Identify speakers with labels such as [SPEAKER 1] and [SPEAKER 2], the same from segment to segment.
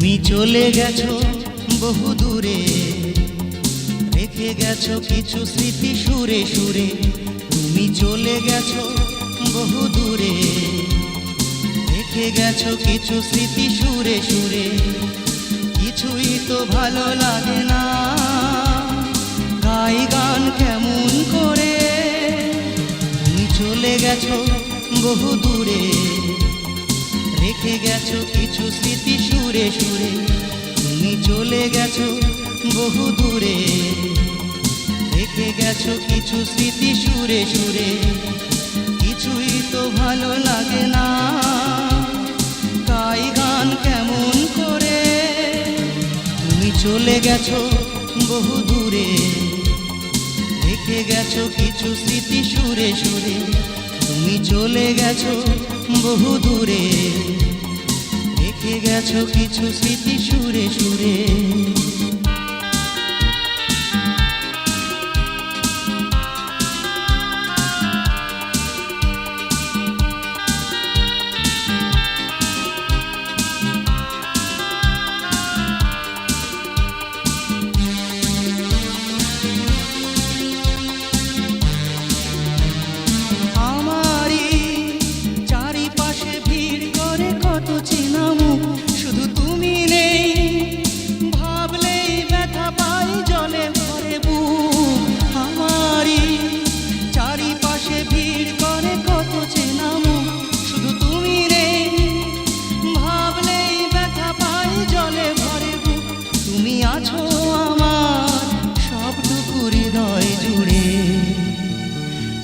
[SPEAKER 1] তুমি চলে গেছো বহু দূরে, রেখে গেছো কিছু স্মৃতি সুরে সুরে। তুমি চলে গেছো বহু দূরে, রেখে গেছো কিছু স্মৃতি সুরে সুরে। কিছুই তো ভালো লাগে না, গাই গান কেমন করে। তুমি চলে গেছো বহু দূরে, রেখে গেছো কিছু স্মৃতি সুরে সুরে। তুমি চলে গেছো বহু দূরে, রেখে গেছো কিছু স্মৃতি সুরে সুরে। কিছুই তো ভালো লাগে না, গাই গান কেমন করে। তুমি চলে গেছো বহু দূরে, রেখে গেছো কিছু স্মৃতি সুরে সুরে। তুমি চলে গেছো বহু দূরে, রেখে গেছো কিছু স্মৃতি সুরে সুরে। শুধু তুমি নেই, ভাবলেই ব্যথা পাই জলে ভরে বুক। আমারই চারিপাশে ভিড় করে কত চেনা মুখ। শুধু তুমি নেই, ভাবলেই ব্যথা পাই জলে ভরে বুক। তুমি আছো আমার সবটুকু হৃদয় জুড়ে,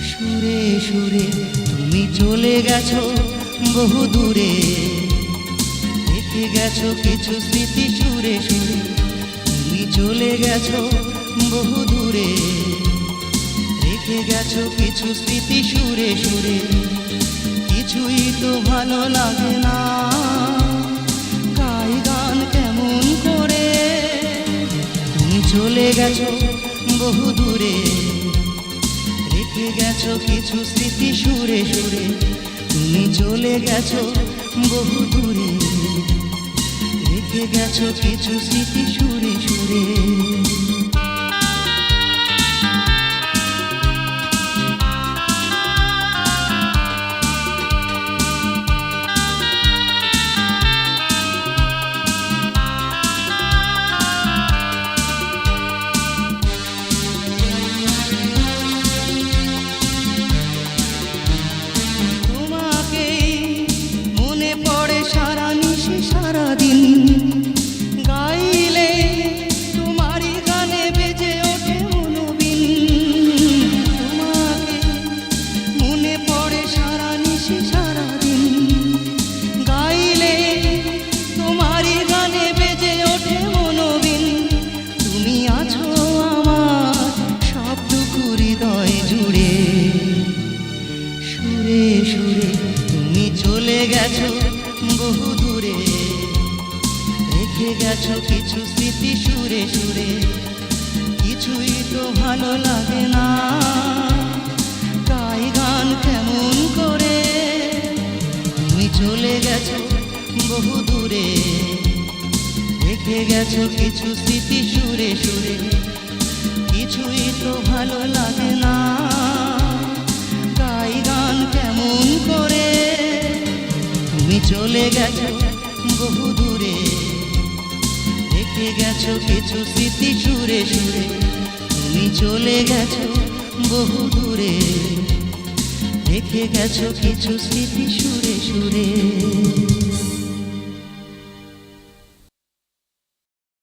[SPEAKER 1] সুরে সুরে। তুমি চলে গেছো বহু দূরে, রেখে গেছো কিছু স্মৃতি সুরে সুরে। তুমি চলে গেছো বহু দূরে, রেখে গেছো কিছু স্মৃতি সুরে সুরে। কিছুই তো ভালো লাগে না, গাই গান কেমন করে। তুমি চলে গেছো বহু দূরে, রেখে গেছো কিছু স্মৃতি সুরে সুরে। তুমি চলে গেছো বহু দূরে, রেখে গেছো কিছু স্মৃতি সুরে সুরে। সারাদিন গাইলে তোমারই গানে বেজে ওঠে মনোবিন। তোমাকে মনে পড়ে সারা নিশি সারাদিন গাইলে তোমারই গানে বেজে ওঠে মনোবিন। তুমি আছো আমার সবটুকু হৃদয় জুড়ে, সুরে সুরে। তুমি চলে গেছো বহু দূরে, রেখে গেছো কিছু স্মৃতি সুরে সুরে। কিছুই তো ভালো লাগে না, গাই গান কেমন করে। তুমি চলে গেছো বহু দূরে, রেখে গেছো কিছু স্মৃতি সুরে সুরে। কিছুই তো ভালো লাগে না, গাই গান কেমন করে। তুমি চলে গেছো বহু দূরে, রেখে গেছো কিছু স্মৃতি সুরে সুরে। তুমি চলে গেছো বহু দূরে, রেখে গেছো কিছু স্মৃতি সুরে সুরে।